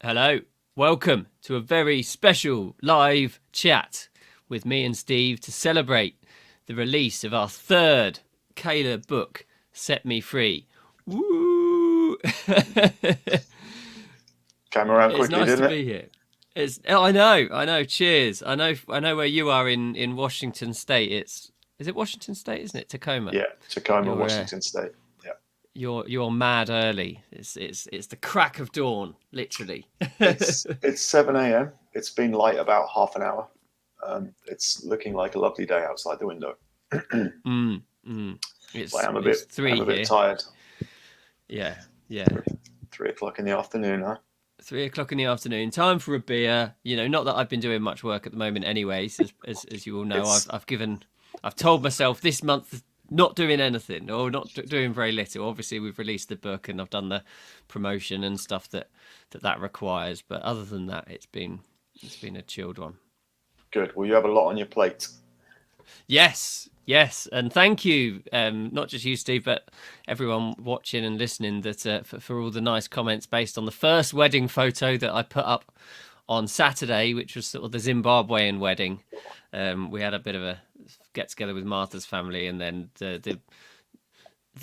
Hello, welcome to a very special live chat with me and Steve to celebrate the release of our third Kayla book, Set Me Free. Woo! Came around It's quickly, nice to didn't it? be here. I know. Cheers. I know where you are in Washington State. Is it Washington State, isn't it? Tacoma. Yeah, Tacoma, You're Washington State. Yeah, you're mad early. It's the crack of dawn, literally. it's 7 a.m. It's been light about half an hour. It's looking like a lovely day outside the window. Mm, mm. But It's I'm a it's bit, I'm three a bit here. tired. Yeah, yeah. 3 o'clock in the afternoon, huh? 3 o'clock in the afternoon. Time for a beer. Not that I've been doing much work at the moment, anyways. As you all know, It's I've told myself this month not doing anything or not doing very little. Obviously, we've released the book and I've done the promotion and stuff that requires. But other than that, it's been a chilled one. good. Well, you have a lot on your plate. Yes, and thank you, not just you, Steve, but everyone watching and listening for all the nice comments based on the first wedding photo that I put up on Saturday, which was sort of the Zimbabwean wedding. We had a bit of a get together with Martha's family, and then the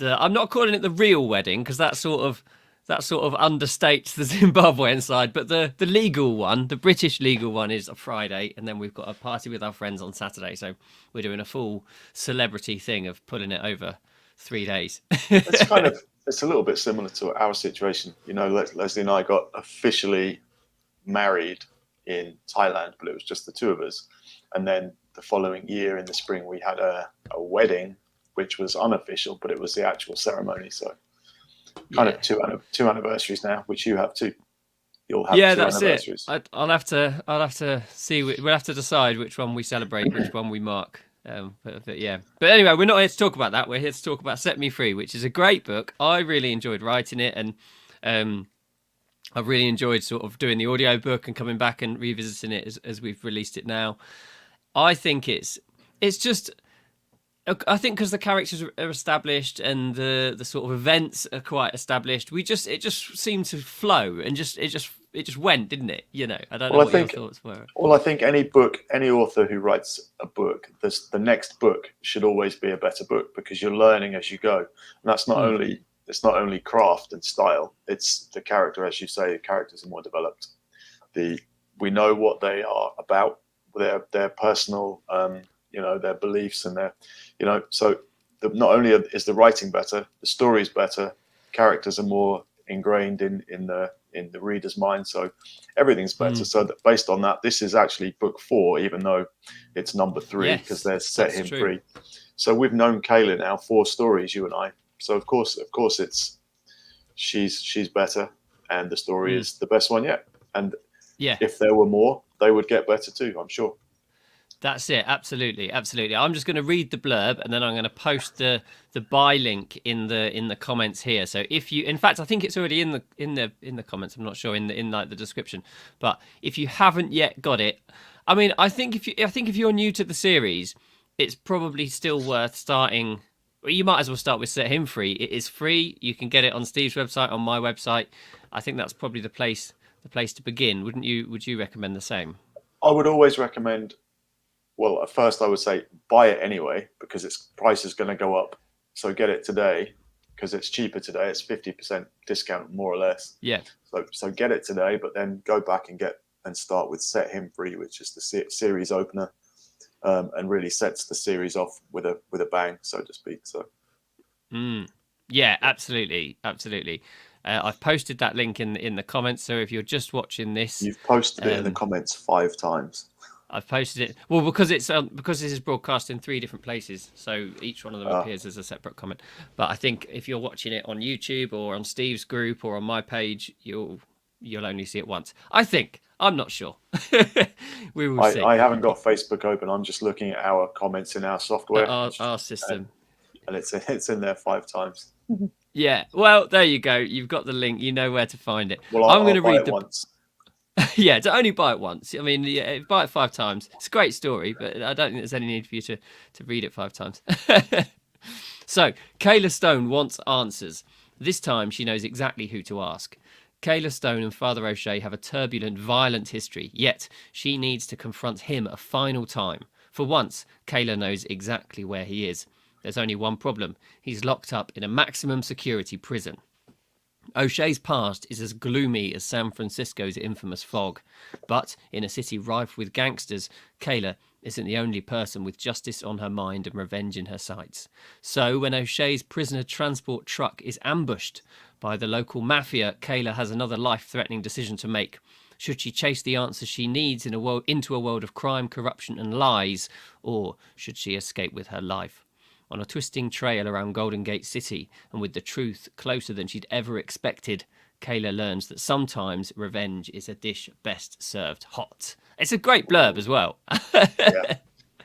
I'm not calling it the real wedding because that sort of understates the Zimbabwean side, but the legal one, the British legal one, is a Friday, and then we've got a party with our friends on Saturday. So we're doing a full celebrity thing of pulling it over 3 days. It's kind of, it's a little bit similar to our situation. Leslie and I got officially married in Thailand, but it was just the two of us. And then the following year in the spring, we had a wedding, which was unofficial, but it was the actual ceremony. So kind Yeah. of two anniversaries now, which you have too. You'll have Yeah, two that's it. anniversaries. I'll have to see. We'll have to decide which one we celebrate, which one we mark. But yeah. But anyway, we're not here to talk about that. We're here to talk about Set Me Free, which is a great book. I really enjoyed writing it, and I've really enjoyed sort of doing the audio book and coming back and revisiting it as we've released it now. I think it's just. I think because the characters are established and the sort of events are quite established, it just seemed to flow and it just went, didn't it? I don't know Well, I what your think thoughts were. well, I think any author who writes a book, the next book should always be a better book because you're learning as you go, and that's not Mm, only it's not only craft and style. It's the character, as you say, the characters are more developed. The We know what they are about, their personal, their beliefs and so not only is the writing better, the story is better, characters are more ingrained in the reader's mind, so everything's better. mm. So that based on that, this is actually book 4, even though it's number 3 because Yes, they're set that's him true. free. So we've known Kayla now 4 stories, you and I. So of course, it's she's better, and the story Mm, is the best one yet. And yeah, if there were more, they would get better too, I'm sure. that's it. Absolutely, absolutely. I'm just going to read the blurb and then I'm going to post the buy link in the comments here. So if you, in fact, I think it's already in the comments. I'm not sure in like the description, but if you haven't yet got it, I mean, I think if you're new to the series, it's probably still worth starting. Well, you might as well start with Set Him Free. It is free. You can get it on Steve's website, on my website. I think that's probably the place to begin. Wouldn't you? Would you recommend the same? I would always recommend, well, at first I would say buy it anyway because its price is going to go up. So get it today because it's cheaper today. It's 50% discount more or less. Yeah. So get it today, but then go back and start with Set Him Free, which is the series opener, and really sets the series off with a bang, so to speak. So Mm. Yeah, yeah, absolutely, absolutely. I've posted that link in the comments. So if you're just watching this, you've posted it in the um, comments 5 times. I've posted it. Well, because this is broadcast in 3 different places, so each one of them Uh, appears as a separate comment. But I think if you're watching it on YouTube or on Steve's group or on my page, you'll only see it once. I think. I'm not sure. We will I, see. I haven't got Facebook open. I'm just looking at our comments in our software, Our and, system. and it's in there 5 times. Yeah. Well, there you go. You've got the link. You know where to find it. Well, I'm going I'll to buy read it the once. Yeah, to only buy it once. I mean, yeah, buy it 5 times. It's a great story, but I don't think there's any need for you to read it 5 times. So, Kayla Stone wants answers. This time, she knows exactly who to ask. Kayla Stone and Father O'Shea have a turbulent, violent history, yet she needs to confront him a final time. For once, Kayla knows exactly where he is. There's only one problem. He's locked up in a maximum security prison. O'Shea's past is as gloomy as San Francisco's infamous fog. But in a city rife with gangsters, Kayla isn't the only person with justice on her mind and revenge in her sights. So when O'Shea's prisoner transport truck is ambushed by the local mafia, Kayla has another life-threatening decision to make. Should she chase the answers she needs into a world of crime, corruption and lies, or should she escape with her life? On a twisting trail around Golden Gate City, and with the truth closer than she'd ever expected, Kayla learns that sometimes revenge is a dish best served hot. It's a great blurb as well. Yeah,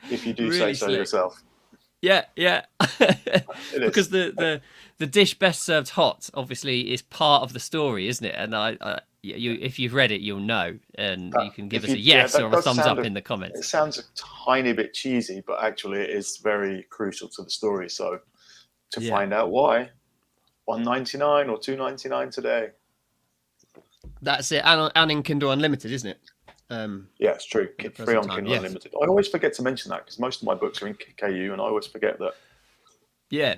if you do Really say so slick. yourself. Yeah. It is. Because the dish best served hot obviously is part of the story, isn't it? And if you've read it, you'll know, and you can give us a yes or a thumbs up in the comments. It sounds a tiny bit cheesy, but actually it is very crucial to the story. So to find out why, $1.99 or $2.99 today. That's it, and in Kindle Unlimited, isn't it? Yeah, it's true. Free on Kindle Unlimited. I always forget to mention that because most of my books are in KU, and I always forget that. Yeah,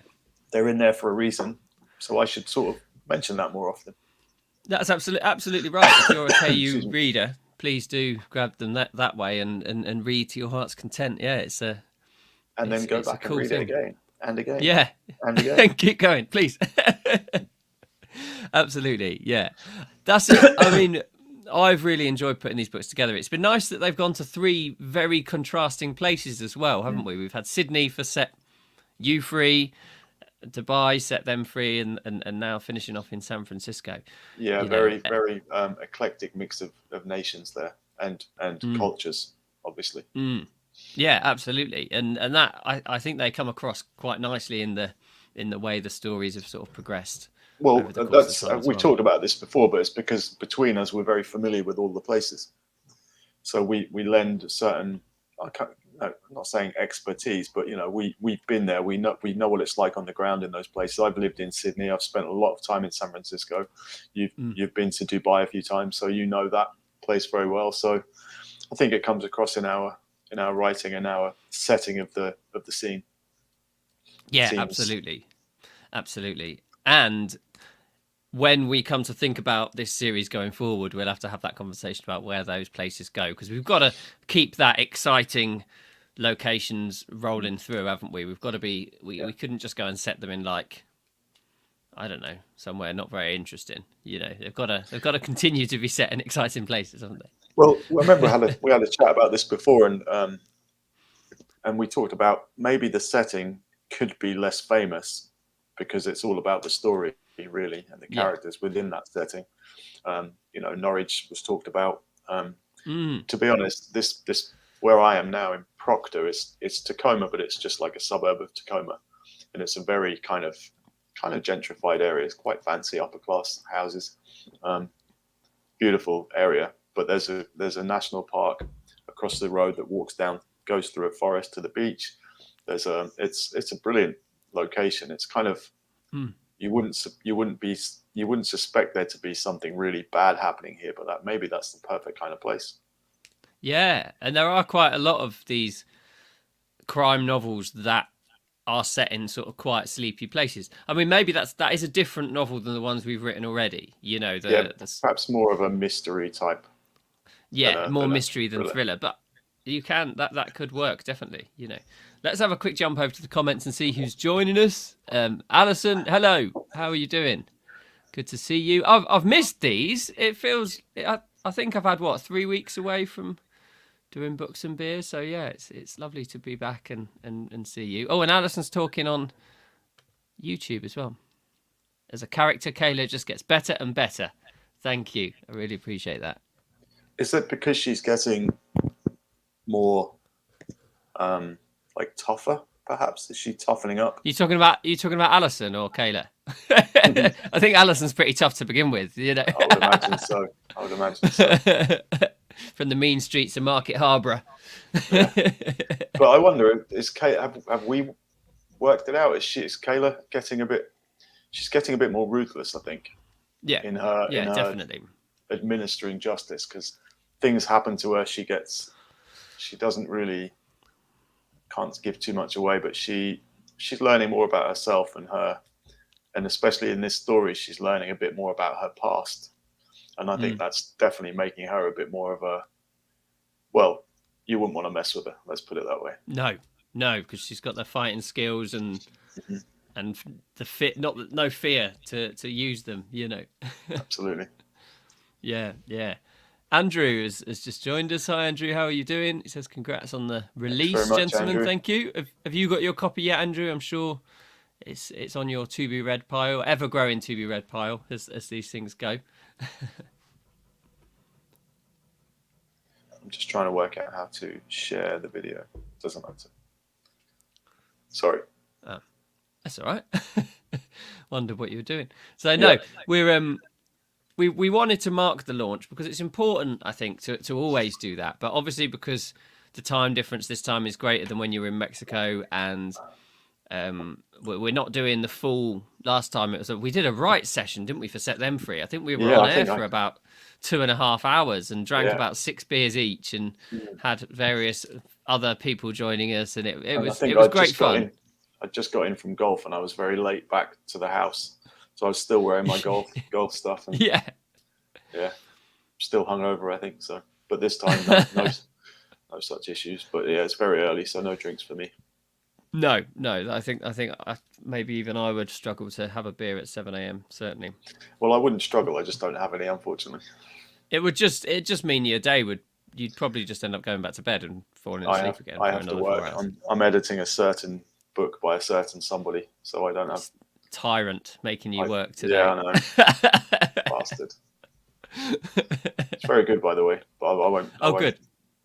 they're in there for a reason, so I should sort of mention that more often. That's absolutely right. If you're a KU reader, please do grab them that way and read to your heart's content. Yeah, and then go back and read it again and again. Yeah, and again. Keep going, please. Absolutely, yeah. That's it. I mean, I've really enjoyed putting these books together. It's been nice that they've gone to 3 very contrasting places as well, haven't we? We've had Sydney for set you free, Dubai set them free, and now finishing off in San Francisco. Yeah, very eclectic mix of nations there and cultures, obviously. Yeah, absolutely, and that I think they come across quite nicely in the way the stories have sort of progressed. Well, we've talked about this before, but it's because between us we're very familiar with all the places, so we lend a certain. I'm not saying expertise, but we've been there. We know what it's like on the ground in those places. I've lived in Sydney. I've spent a lot of time in San Francisco. You've been to Dubai a few times, so you know that place very well. So I think it comes across in our writing and our setting of the scene. Yeah, Scenes. absolutely. And when we come to think about this series going forward, we'll have to have that conversation about where those places go, because we've got to keep that exciting locations rolling through, haven't we? We've got to be. We couldn't just go and set them in like, I don't know, somewhere not very interesting. They've got to continue to be set in exciting places, haven't they? Well, I remember we had a chat about this before, and we talked about maybe the setting could be less famous because it's all about the story, really, and the characters within that setting. Norwich was talked about. To be honest, this where I am now in Proctor it's Tacoma, but it's just like a suburb of Tacoma, and it's a very kind of gentrified area. It's quite fancy, upper class houses, beautiful area. But there's a national park across the road that goes through a forest to the beach. It's a brilliant location. It's kind of you wouldn't suspect there to be something really bad happening here, but maybe that's the perfect kind of place. Yeah, and there are quite a lot of these crime novels that are set in sort of quiet, sleepy places. I mean, maybe that is a different novel than the ones we've written already. Perhaps more of a mystery type. Yeah, more mystery than thriller, but you can that could work definitely. Let's have a quick jump over to the comments and see who's joining us. Alison, hello, how are you doing? Good to see you. I've missed these. It feels I think I've had 3 weeks away from doing books and beers, so yeah, it's lovely to be back and see you. Oh, and Alison's talking on YouTube as well. As a character, Kayla just gets better and better. Thank you, I really appreciate that. Is it because she's getting more tougher, perhaps? Is she toughening up? You talking about Alison or Kayla? I think Alison's pretty tough to begin with, I would imagine so. From the mean streets of Market Harborough. Yeah. But I wonder, have we worked it out? Is Kayla getting a bit more ruthless, I think? Yeah. in her Definitely. administering justice, because things happen to her. She doesn't really, can't give too much away, but she's learning more about herself and especially in this story, she's learning a bit more about her past. And I think that's definitely making her a bit more of a, well, you wouldn't want to mess with her. Let's put it that way. No, because she's got the fighting skills and the no fear to use them. Absolutely. Yeah. Andrew has just joined us. Hi, Andrew. How are you doing? He says, congrats on the release, much, gentlemen. Andrew. Thank you. Have you got your copy yet, Andrew? I'm sure it's on your to be read pile, ever growing to be read pile, as these things go. I'm just trying to work out how to share the video. Doesn't matter. Sorry. That's all right. Wondered what you were doing. So no, we're we wanted to mark the launch because it's important, I think, to always do that. But obviously, because the time difference this time is greater than when you were in Mexico, and we're not doing the full. Last time it was we did a right session, didn't we, for Set Them Free? I think we were on air for about 2.5 hours and drank about 6 beers each, and had various other people joining us, and it was great fun. I just got in from golf, and I was very late back to the house. So I was still wearing my golf stuff, and still hungover, I think so. But this time, no such issues. But yeah, it's very early, so no drinks for me. No. I think maybe even I would struggle to have a beer at 7 a.m. Certainly. Well, I wouldn't struggle. I just don't have any, unfortunately. It just mean your day you'd probably just end up going back to bed and falling asleep again. I have to work. I'm editing a certain book by a certain somebody, so I don't have. Tyrant making you work today. Yeah, I know. Bastard. It's very good, by the way. But I won't. Good.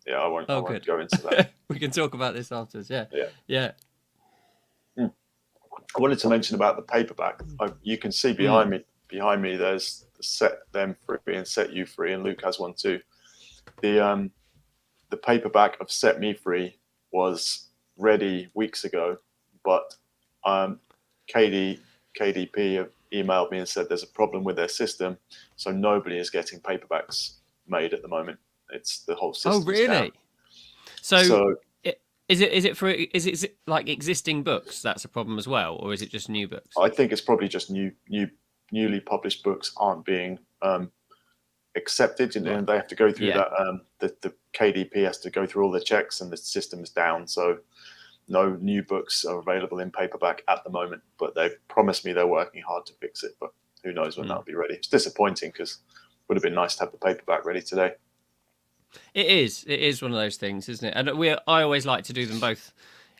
Yeah, I won't go into that. We can talk about this afterwards. Yeah. I wanted to mention about the paperback. You can see behind me. There's the Set Them Free and Set You Free, and Luke has one too. The paperback of Set Me Free was ready weeks ago, but KDP have emailed me and said there's a problem with their system, so nobody is getting paperbacks made at the moment. It's the whole system. Oh, really? Down. So is it like existing books that's a problem as well, or is it just new books? I think it's probably just newly published books aren't being accepted, and they have to go through that. The KDP has to go through all the checks, and the system is down. So no new books are available in paperback at the moment, but they've promised me they're working hard to fix it. But who knows when that'll be ready? It's disappointing because it would have been nice to have the paperback ready today. It is one of those things, isn't it? And I always like to do them both,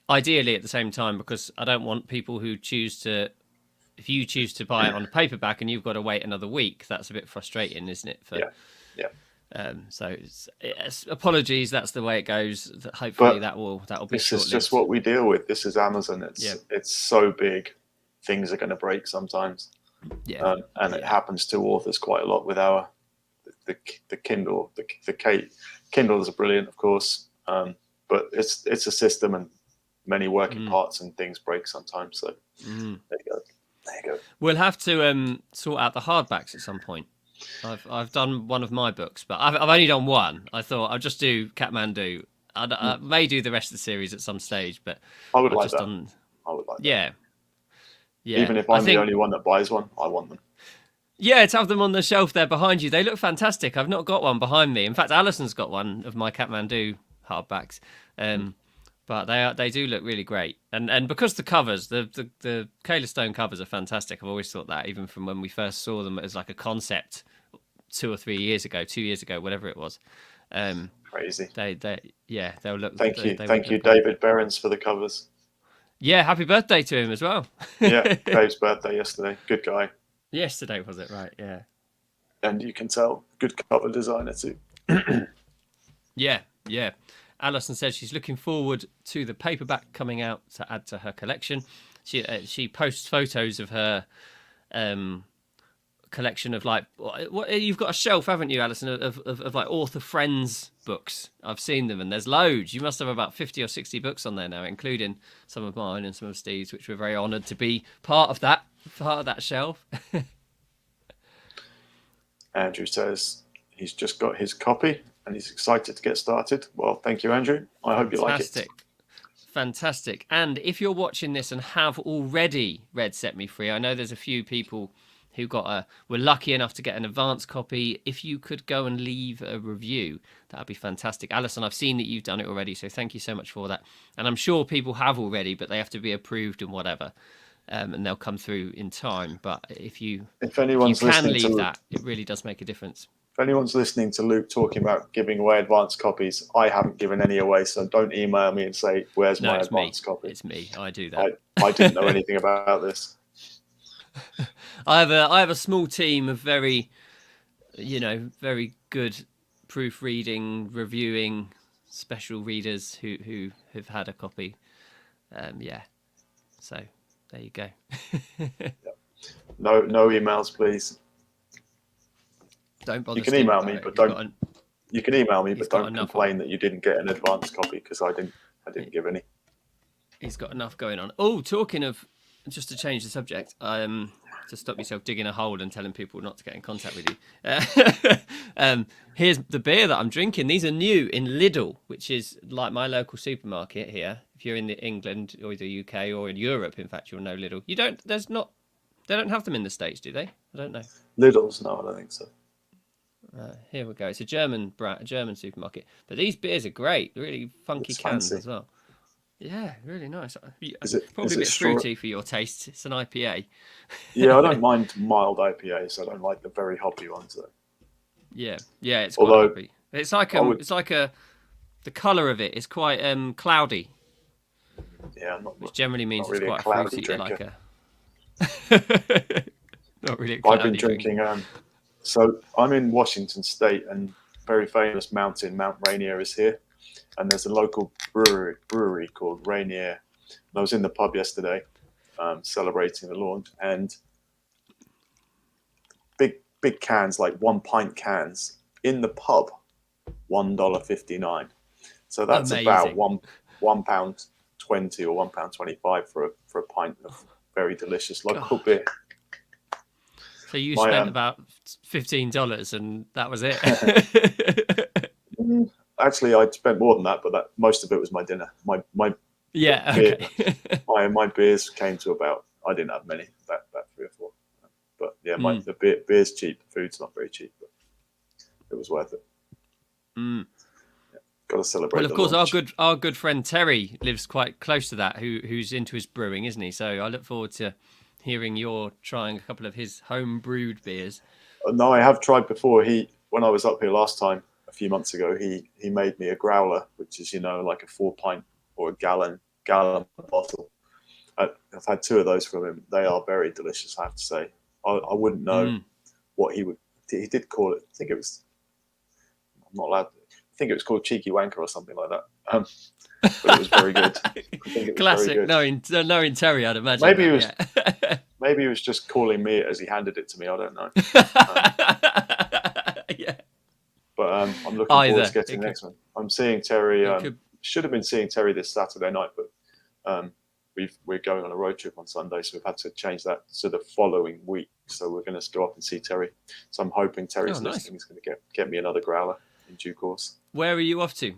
ideally at the same time, because I don't want people who if you choose to buy it on a paperback and you've got to wait another week, that's a bit frustrating, isn't it? Yeah. So it's apologies. That's the way it goes. Hopefully that'll be. This is just what we deal with. This is Amazon. It's so big. Things are going to break sometimes. Yeah. It happens to authors quite a lot with the Kindle. The Kindles are brilliant, of course, but it's a system, and many working parts and things break sometimes. So there you go. We'll have to sort out the hardbacks at some point. I've done one of my books, but I've only done one. I thought I'll just do Kathmandu. I may do the rest of the series at some stage, but I would like that. I would like that. Yeah. Even if I'm the only one that buys one, I want them. Yeah, to have them on the shelf there behind you. They look fantastic. I've not got one behind me. In fact, Alison's got one of my Kathmandu hardbacks. But they do look really great. And because the covers, the Kayla Stone covers are fantastic. I've always thought that, even from when we first saw them as like a concept 2 years ago, whatever it was. Crazy. They'll look. Thank you, David Behrens, for the covers. Yeah, happy birthday to him as well. Yeah, Dave's birthday yesterday. Good guy. Yesterday, was it? Right, yeah. And you can tell, good cover designer too. Yeah. Alison says she's looking forward to the paperback coming out to add to her collection. She posts photos of her collection of what you've got a shelf, haven't you, Alison, of like author friends books. I've seen them, and there's loads. You must have about 50 or 60 books on there now, including some of mine and some of Steve's, which we're very honoured to be part of that shelf. Andrew says he's just got his copy and he's excited to get started. Well, thank you, Andrew. I hope you like it. Fantastic. And if you're watching this and have already read Set Me Free, I know there's a few people who were lucky enough to get an advance copy. If you could go and leave a review, that would be fantastic. Alison, I've seen that you've done it already, so thank you so much for that. And I'm sure people have already, but they have to be approved and whatever, and they'll come through in time. But if you can leave that, it really does make a difference. If anyone's listening to Luke talking about giving away advance copies, I haven't given any away, so don't email me and say, where's my advance copy? It's me. I do that. I didn't know anything about this. I have a small team of very good proofreading, reviewing, special readers who have had a copy. So there you go. No emails, please. Don't bother. You can email me, but don't. You can email me, but don't complain that you didn't get an advance copy because I didn't give any. He's got enough going on. Oh, talking of, just to change the subject, to stop yourself digging a hole and telling people not to get in contact with you. Here's the beer that I'm drinking. These are new in Lidl, which is like my local supermarket here. If you're in England or the UK or in Europe, in fact, you'll know Lidl. They don't have them in the States, do they? I don't know. Lidl's? No, I don't think so. Here we go. It's a German supermarket, but these beers are great. Really funky cans as well. Yeah, really nice. Probably a bit fruity for your taste. It's an IPA. Yeah, I don't mind mild IPAs. I don't like the very hoppy ones though. Yeah, it's quite hoppy. It's like the colour of it is quite cloudy. Yeah, which generally means it's quite fruity. Drinker. Not really. I've been drinking. So I'm in Washington State, and very famous mountain, Mount Rainier, is here. And there's a local brewery called Rainier. And I was in the pub yesterday, celebrating the launch, and big cans, like 1 pint cans, in the pub, $1.59. So that's amazing. About £1.20 or £1.25 for a pint of very delicious local beer. So you spent about $15, and that was it. Actually, I'd spent more than that, but most of it was my dinner. My beers came to about. I didn't have many, about 3 or 4. But yeah, the beer's cheap. The food's not very cheap, but it was worth it. Yeah, got to celebrate. Well, of course, our good friend Terry lives quite close to that. Who's into his brewing, isn't he? So I look forward to hearing you're trying a couple of his home brewed beers. No, I have tried before. When I was up here last time, a few months ago, he made me a growler, which is like a 4 pint or a gallon bottle. I've had 2 of those from him. They are very delicious, I have to say. I wouldn't know what he did call it. I think it was. I'm not allowed. I think it was called Cheeky Wanker or something like that. But it was very good. Classic. Knowing Terry, I'd imagine. Maybe he was just calling me as he handed it to me. I don't know. Yeah. But I'm looking forward to getting the next one. I'm seeing Terry. Should have been seeing Terry this Saturday night, but we're going on a road trip on Sunday, so we've had to change that to the following week. So we're going to go up and see Terry. So I'm hoping Terry's listening. He's going to get me another growler in due course. Where are you off to?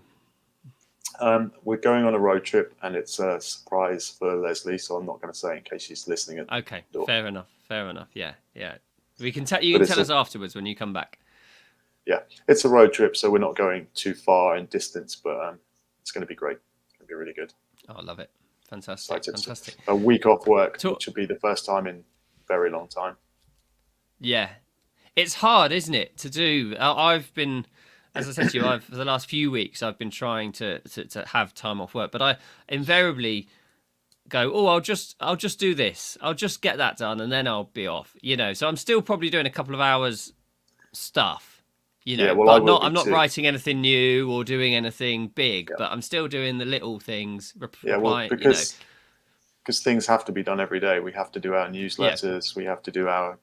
We're going on a road trip, and it's a surprise for Leslie, so I'm not going to say in case she's listening. Okay, fair enough. Yeah. You can tell us afterwards when you come back. Yeah, it's a road trip, so we're not going too far in distance, but it's going to be great. It's going to be really good. Oh, I love it. Fantastic. A week off work, which will be the first time in a very long time. Yeah. It's hard, isn't it, to do? I've been, as I said to you, for the last few weeks, I've been trying to have time off work, but I invariably go, I'll just do this. I'll just get that done, and then I'll be off. So I'm still probably doing a couple of hours stuff. But I'm not writing anything new or doing anything big, but I'm still doing the little things. Because things have to be done every day. We have to do our newsletters. We have to do our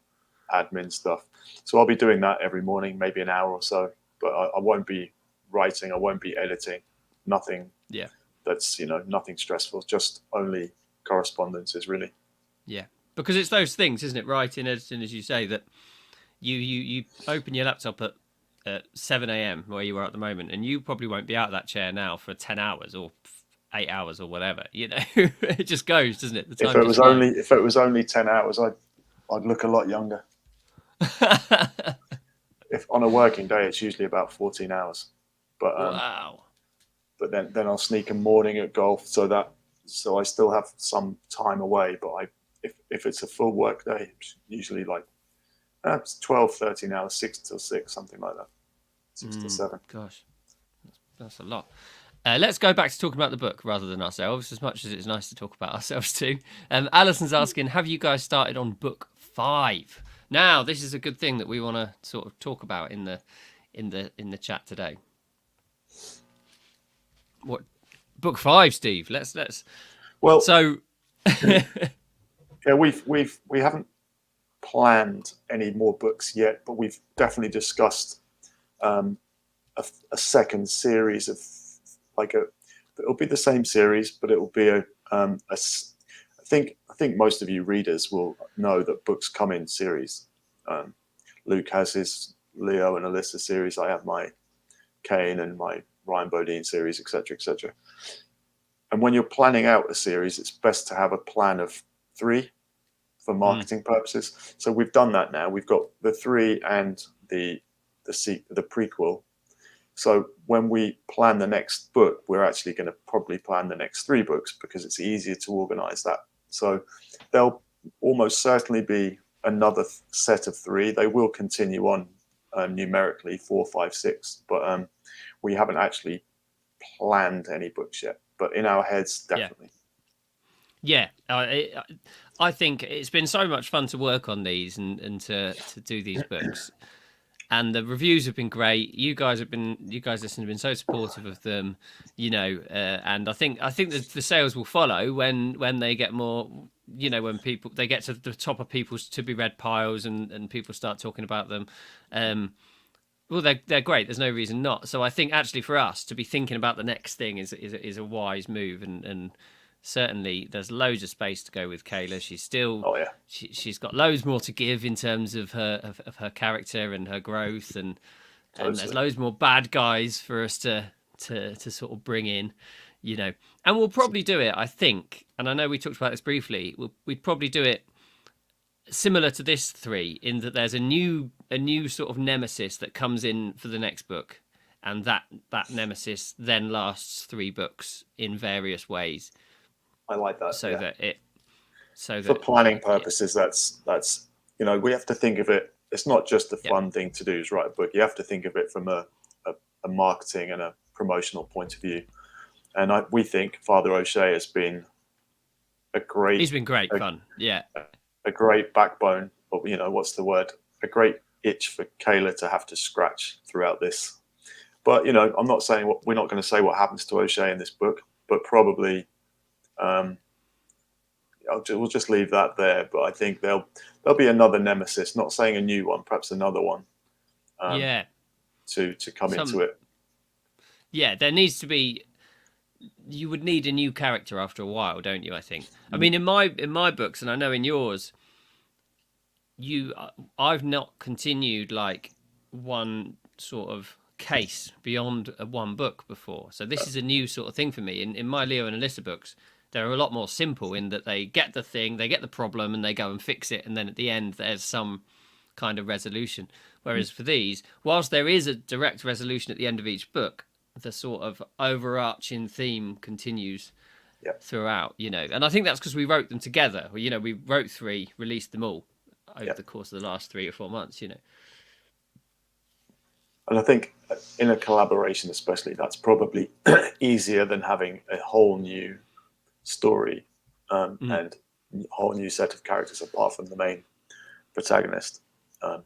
admin stuff. So I'll be doing that every morning, maybe an hour or so. But I won't be writing. I won't be editing. Nothing. Yeah. That's nothing stressful. Just only correspondences, really. Yeah, because it's those things, isn't it? Writing, editing, as you say, that you open your laptop at 7 a.m. where you are at the moment, and you probably won't be out of that chair now for 10 hours or 8 hours or whatever. It just goes, doesn't it? The time just flies. If it was only 10 hours, I'd look a lot younger. If on a working day, it's usually about 14 hours. But Wow. But then I'll sneak a morning at golf, so I still have some time away. But if it's a full work day, it's usually like 12, 13 hours, 6 till 6, something like that. 6 to 7. Gosh, that's a lot. Let's go back to talking about the book rather than ourselves, as much as it's nice to talk about ourselves too. Alison's asking, have you guys started on book 5? Now, this is a good thing that we want to sort of talk about in the chat today. What book 5, Steve? Let's. Well, so yeah, we haven't planned any more books yet, but we've definitely discussed a second series of it'll be the same series, but it will be I think most of you readers will know that books come in series. Luke has his Leo and Alyssa series. I have my Kane and my Ryan Bodine series, etc., etc. And when you're planning out a series, it's best to have a plan of 3 for marketing purposes. So we've done that now. We've got the 3 and the prequel. So when we plan the next book, we're actually going to probably plan the next 3 books because it's easier to organize that. So there'll almost certainly be another set of 3. They will continue on numerically 4, 5, 6, but we haven't actually planned any books yet. But in our heads, definitely. Yeah, I think it's been so much fun to work on these and to do these books. And the reviews have been great. You guys listening have been so supportive of them, and I think that the sales will follow when they get more, when they get to the top of people's to be read piles and people start talking about them. Well, they're great. There's no reason not. So I think actually for us to be thinking about the next thing is a wise move, and certainly there's loads of space to go with Kayla. She's still, she's got loads more to give in terms of her character and her growth, and there's loads more bad guys for us to sort of bring in, and we'll probably do it. I think, and I know we talked about this briefly. We'd probably do it similar to this 3 in that there's a new sort of nemesis that comes in for the next book, and that nemesis then lasts 3 books in various ways. I like that. For planning purposes, that's we have to think of it. It's not just a fun thing to do is write a book. You have to think of it from a marketing and a promotional point of view. And we think Father O'Shea has been he's been great fun. Yeah. A great backbone, but what's the word? A great itch for Kayla to have to scratch throughout this. But I'm not saying we're not going to say what happens to O'Shea in this book, but probably we'll just leave that there. But I think there'll be another nemesis. Not saying a new one, perhaps another one. To come into it. Yeah, there needs to be. You would need a new character after a while, don't you? I think. I mean, in my books, and I know in yours, I've not continued like one sort of case beyond one book before. So this is a new sort of thing for me. In my Leo and Alyssa books, they're a lot more simple in that they get the thing, they get the problem, and they go and fix it, and then at the end there's some kind of resolution. Whereas for these, whilst there is a direct resolution at the end of each book, the sort of overarching theme continues throughout, and I think that's because we wrote them together. We wrote 3, released them all over the course of the last 3 or 4 months, And I think in a collaboration, especially, that's probably easier than having a whole new story and a whole new set of characters apart from the main protagonist. And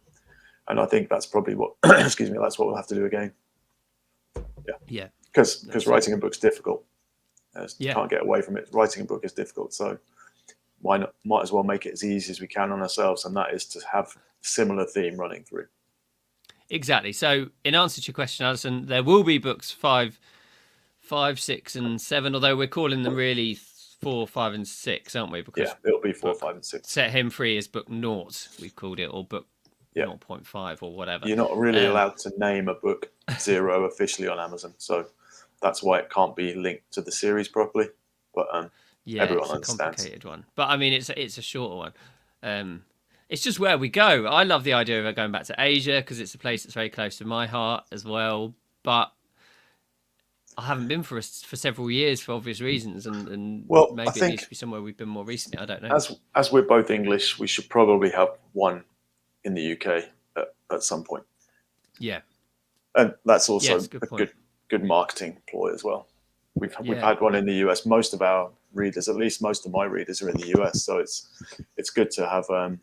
I think that's probably what, that's what we'll have to do again. Yeah. Because writing a book's difficult. You can't get away from it. Writing a book is difficult. So might as well make it as easy as we can on ourselves. And that is to have similar theme running through. Exactly. So in answer to your question, Alison, there will be books 5, 6 and 7, although we're calling them really 4, 5 and 6, aren't we? Because it'll be 4, 5 and 6. Set Him Free is book 0, we've called it, or book Yeah. 0.5 or whatever. You're not really allowed to name a book zero officially on Amazon, so that's why it can't be linked to the series properly. But Yeah, everyone it's a understands. complicated one. But I mean, it's a shorter one. It's just where we go. I love the idea of going back to Asia because it's a place that's very close to my heart as well. But I haven't been for several years for obvious reasons, and Well, I maybe it think needs to be somewhere we've been more recently. I don't know. as we're both English, we should probably have one in the UK at some point. Yeah, And that's also it's a a good marketing ploy as well. We've Yeah. had one in the US. Most of our readers, at least most of my readers, are in the US, so it's good to have a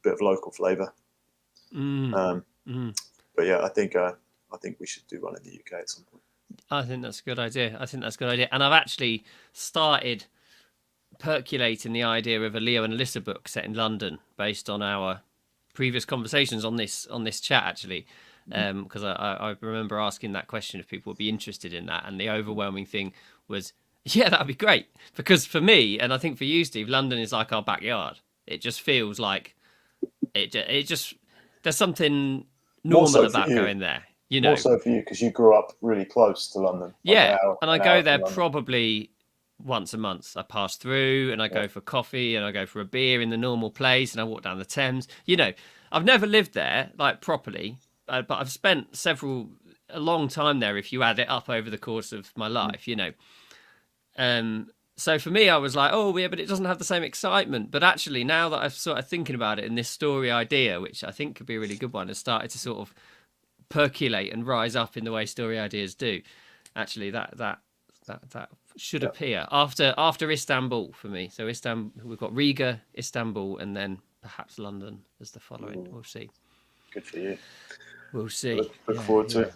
bit of local flavour. But yeah, I think we should do one in the UK at some point. I think that's a good idea. And I've actually started percolating the idea of a Leo and Alyssa book set in London based on our previous conversations on this chat, actually. Because I remember asking that question if people would be interested in that, and the overwhelming thing was, yeah, that'd be great. Because for me, and I think for you, Steve, London is like our backyard. It just feels like it just there's something normal about going there. You know, more so for you because you grew up really close to London. Yeah, and I go there probably once a month. I pass through and I go for coffee and I go for a beer in the normal place and I walk down the Thames. You know, I've never lived there like properly, but I've spent a long time there if you add it up over the course of my life, you know. So for me, I was like, oh, yeah, but it doesn't have the same excitement. But actually, now that I've sort of thinking about it, and this story idea, which I think could be a really good one, has started to sort of percolate and rise up in the way story ideas do. Actually, that should appear after Istanbul for me. So Istanbul, we've got Riga, Istanbul, and then perhaps London as the following. We'll see. Good for you. We'll see. Look forward to it.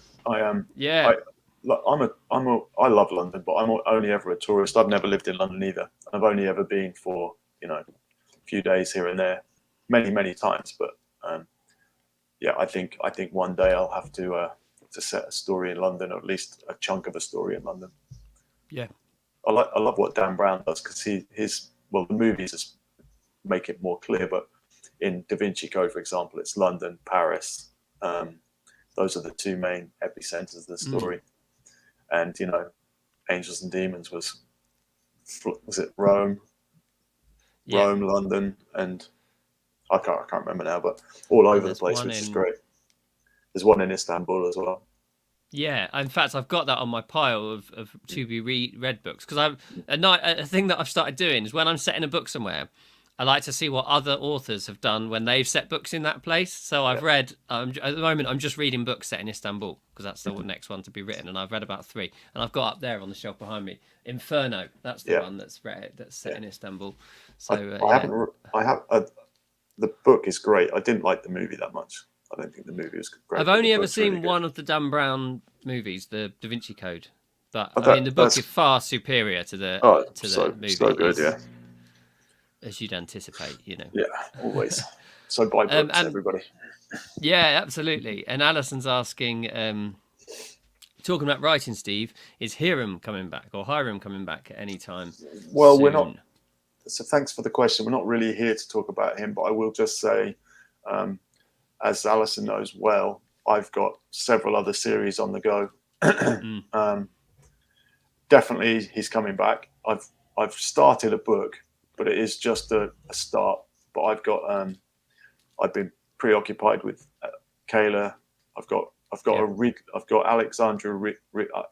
Yeah. I love London, but I'm only ever a tourist. I've never lived in London either. I've only ever been for a few days here and there, many times. But yeah, I think one day I'll have to set a story in London, or at least a chunk of a story in London. Yeah, I love what Dan Brown does because the movies just make it more clear. But in Da Vinci Code, for example, it's London, Paris. Those are the two main epicenters of the story. And Angels and Demons was it Rome, London, and I can't remember now, but all over the place, which is great. There's one in Istanbul as well. Yeah, in fact, I've got that on my pile of to be read books because a thing that I've started doing is when I'm setting a book somewhere, I like to see what other authors have done when they've set books in that place. So I've read at the moment I'm just reading books set in Istanbul because that's the next one to be written, and I've read about 3, and I've got up there on the shelf behind me Inferno. That's the one that's set in Istanbul. So the book is great. I didn't like the movie that much. I don't think the movie was great. I've only ever seen one of the Dan Brown movies, the Da Vinci Code, but I mean the book is far superior to the movie. So good, as you'd anticipate, Yeah, always. So buy books, everybody. Yeah, absolutely. And Alison's asking, talking about writing, Steve, is Hiram coming back at any time? Well, soon? We're not. So thanks for the question. We're not really here to talk about him, but I will just say, as Alison knows well, I've got several other series on the go. Definitely, he's coming back. I've started a book, but it is just a start. But I've been preoccupied with Kayla. I've got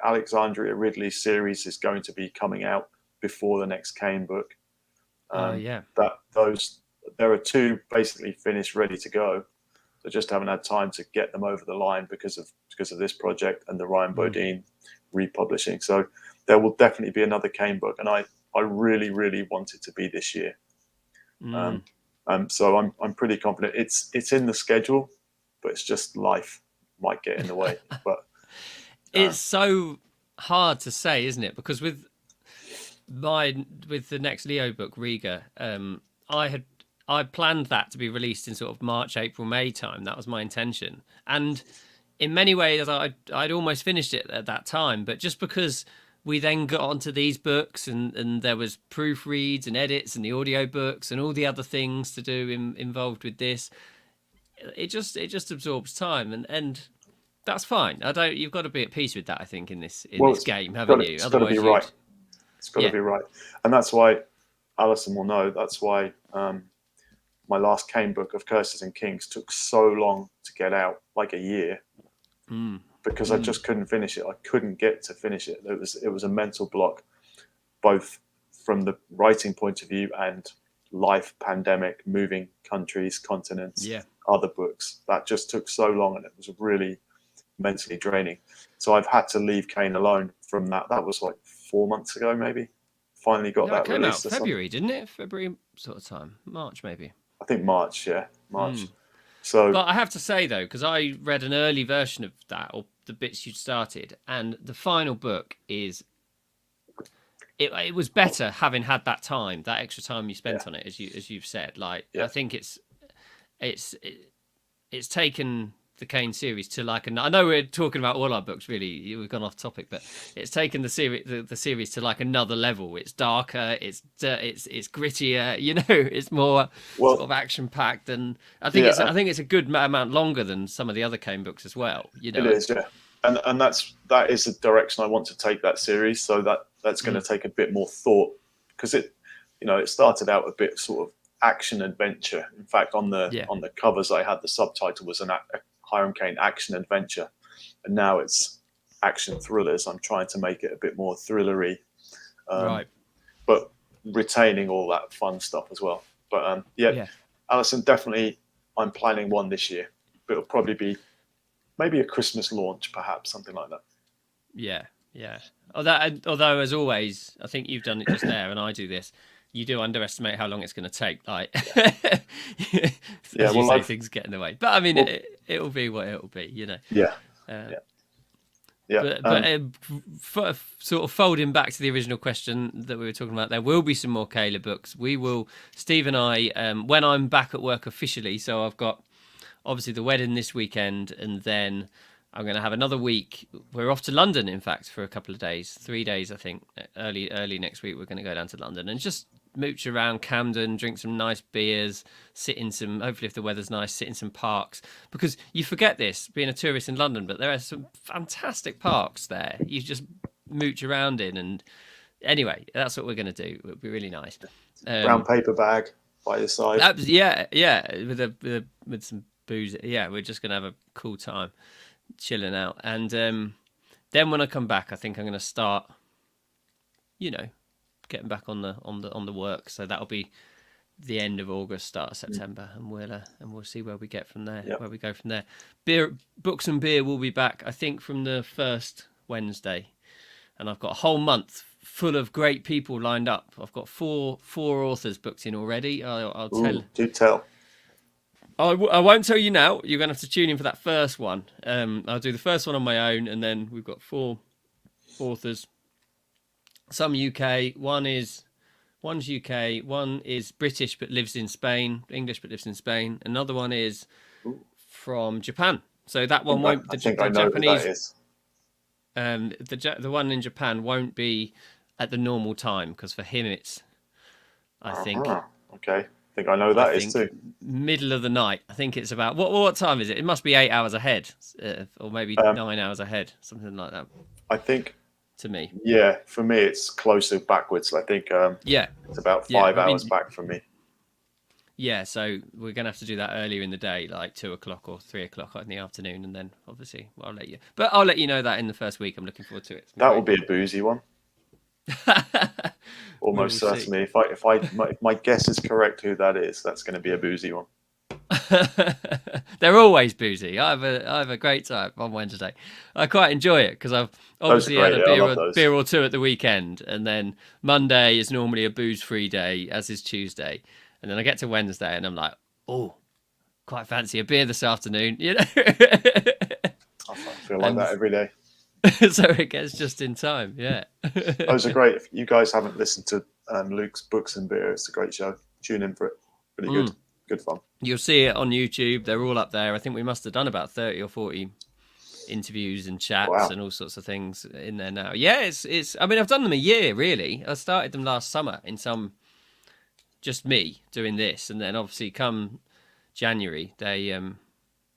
Alexandria Ridley's series is going to be coming out before the next Kane book. There are 2 basically finished, ready to go. I just haven't had time to get them over the line because of this project and the Ryan Bodine republishing. So there will definitely be another Kane book, and I really, really want it to be this year. So I'm pretty confident it's in the schedule, but it's just life might get in the way. But it's so hard to say, isn't it? Because with the next Leo book, Riga, I planned that to be released in sort of March, April, May time. That was my intention, and in many ways I'd almost finished it at that time. But just because we then got onto these books and there was proofreads and edits and the audio books and all the other things to do involved with this, it just absorbs time, and that's fine. You've got to be at peace with that, I think, in this Well, game, haven't you? it's got to be Otherwise right. It's got to yeah. be right, and that's why Alison will know. That's why my last Kane book of Curses and Kings took so long to get out, like a year, because I just couldn't finish it. I couldn't get to finish it. It was a mental block, both from the writing point of view and life, pandemic, moving countries, continents, other books. That just took so long, and it was really mentally draining. So I've had to leave Kane alone from that. That was like 4 months ago, maybe. Finally got that came released. out February, didn't it? February sort of time, March maybe. I think March, yeah, March. So, but I have to say though, because I read an early version of that, or the bits you'd started, and the final book is. It was better having had that time, that extra time you spent on it, as you've said. Like I think it's taken the Kane series to like I know we're talking about all our books, really. We've gone off topic, but it's taken the series to like another level. It's darker, it's grittier, you know. It's more sort of action packed, and I think it's a good amount longer than some of the other Kane books as well. You know, it is, yeah, and that is the direction I want to take that series. So that's going to take a bit more thought, because it started out a bit sort of action adventure. In fact, on the covers I had, the subtitle was a Hiram Kane action adventure, and now it's action thrillers. I'm trying to make it a bit more thrillery, right, but retaining all that fun stuff as well. But Alison, definitely, I'm planning one this year, but it'll probably be maybe a Christmas launch, perhaps, something like that. Yeah. Although, as always, I think you've done it just there, and I do this. You do underestimate how long it's going to take. Like, things get in the way. But I mean, it'll be what it'll be, you know. Yeah. But sort of folding back to the original question that we were talking about, there will be some more Kayla books. Steve and I, when I'm back at work officially. So I've got obviously the wedding this weekend, and then I'm going to have another week. We're off to London, in fact, for a couple of days, 3 days, I think. Early next week, we're going to go down to London and just mooch around Camden, drink some nice beers, hopefully if the weather's nice, sit in some parks. Because you forget this, being a tourist in London, but there are some fantastic parks there. You just mooch around in. And anyway, that's what we're going to do. It'll be really nice. Brown paper bag by your side. With some booze. Yeah, we're just going to have a cool time, chilling out. And then when I come back, I think I'm going to start, getting back on the work. So that'll be the end of August, start of September, and we'll see where we get from there. Yep. Where we go from there. Books and beer will be back, I think, from the first Wednesday, and I've got a whole month full of great people lined up. I've got four authors booked in already. I'll tell. Do tell. I won't tell you now. You're going to have to tune in for that first one. I'll do the first one on my own, and then we've got 4 authors. Some UK. One's UK. One is British but lives in Spain. English but lives in Spain. Another one is from Japan. So that one won't. I think I know Japanese. Who that is. The one in Japan won't be at the normal time, because for him it's, I think. Okay. I think I know that is too. Middle of the night. I think it's about what time is it? It must be 8 hours ahead, or maybe 9 hours ahead, something like that. I think. To me. Yeah, for me it's closer backwards. I think. It's about 5 hours back from me. Yeah, so we're gonna have to do that earlier in the day, like 2 o'clock or 3 o'clock in the afternoon, and then obviously I'll let you know that in the first week. I'm looking forward to it. That will be a boozy one. Almost certainly. If my guess is correct, who that is, that's going to be a boozy one. They're always boozy. I have a great time on Wednesday. I quite enjoy it because I've obviously had a beer or two at the weekend, and then Monday is normally a booze-free day, as is Tuesday, and then I get to Wednesday and I'm like, oh, quite fancy a beer this afternoon, you know. I feel like that every day. So it gets just in time, yeah. Those are great. If you guys haven't listened to Luke's Books and Beer, it's a great show. Tune in for it. Really good. Good fun. You'll see it on YouTube. They're all up there. I think we must have done about 30 or 40 interviews and chats and all sorts of things in there now. Yeah, it's. I mean, I've done them a year, really. I started them last summer in just me doing this, and then obviously come January, they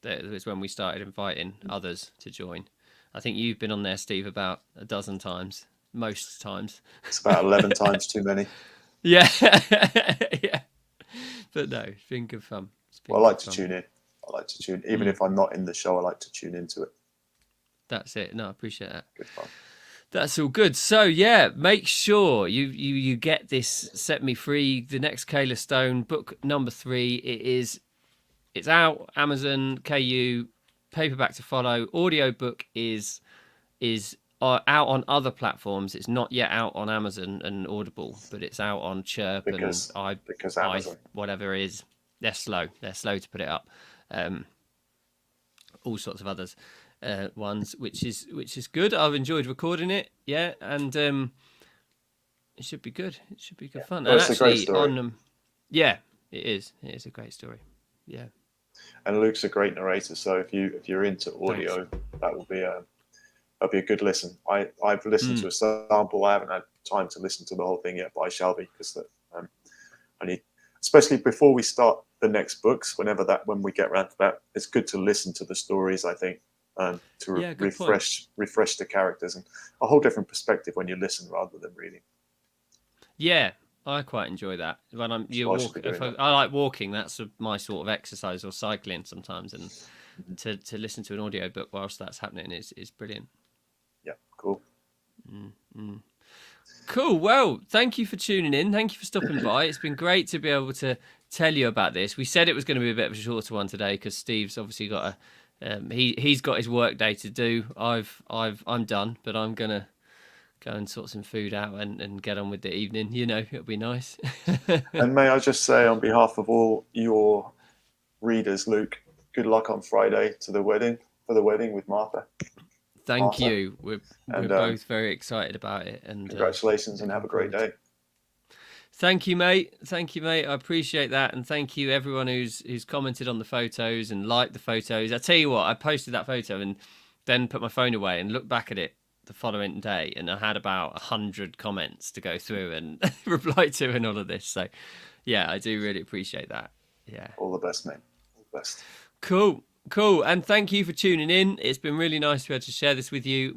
That was when we started inviting others to join. I think you've been on there, Steve, about a dozen times, most times. It's about 11 times too many. Yeah, yeah. But no, it's been good fun. Well, I like to tune in. I like to tune, even if I'm not in the show. I like to tune into it. That's it. No, I appreciate that. Good fun. That's all good. So yeah, make sure you get this Set Me Free, the next Kayla Stone book number 3. It's out Amazon, KU, paperback to follow. Audiobook is out on other platforms. It's not yet out on Amazon and Audible, but it's out on Chirp because Amazon, whatever it is. They're slow to put it up. All sorts of others. Ones, which is good. I've enjoyed recording it, and it should be good. It should be good fun. Well, and it's actually, a great story. it is. It is a great story. Yeah. And Luke's a great narrator. So if you're into audio, that will be that'll be a good listen. I've listened to a sample. I haven't had time to listen to the whole thing yet, but I shall be, because I need, especially before we start the next books. When we get around to that, it's good to listen to the stories, I think. To refresh the characters, and a whole different perspective when you listen rather than reading. Yeah, I quite enjoy that. When I like walking. That's my sort of exercise, or cycling sometimes, and to listen to an audiobook whilst that's happening is brilliant. Yeah, cool. Cool. Well, thank you for tuning in. Thank you for stopping by. It's been great to be able to tell you about this. We said it was going to be a bit of a shorter one today because Steve's obviously got he's got his work day to do. I'm done, but I'm gonna go and sort some food out and get on with the evening. It'll be nice. And may I just say, on behalf of all your readers, Luke, good luck on Friday for the wedding with Martha. Thank you. We're both very excited about it. And congratulations, and have a great day. Thank you, mate. I appreciate that, and thank you everyone who's commented on the photos and liked the photos. I tell you what, I posted that photo and then put my phone away and looked back at it the following day, and I had about 100 comments to go through and reply to and all of this. So, yeah, I do really appreciate that. Yeah. All the best, mate. All the best. Cool. And thank you for tuning in. It's been really nice to be able to share this with you.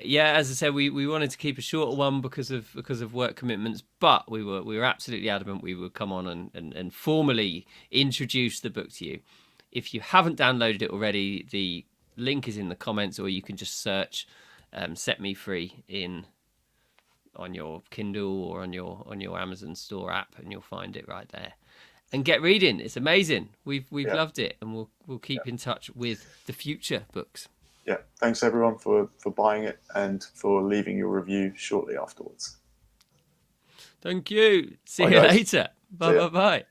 As I said, we wanted to keep a shorter one because of work commitments, but we were absolutely adamant we would come on and formally introduce the book to you. If you haven't downloaded it already, the link is in the comments, or you can just search Set Me Free on your Kindle or on your Amazon store app, and you'll find it right there. And get reading. It's amazing. We've loved it, and we'll keep in touch with the future books. Yeah, thanks everyone for buying it and for leaving your review shortly afterwards. Thank you. See you later. Bye.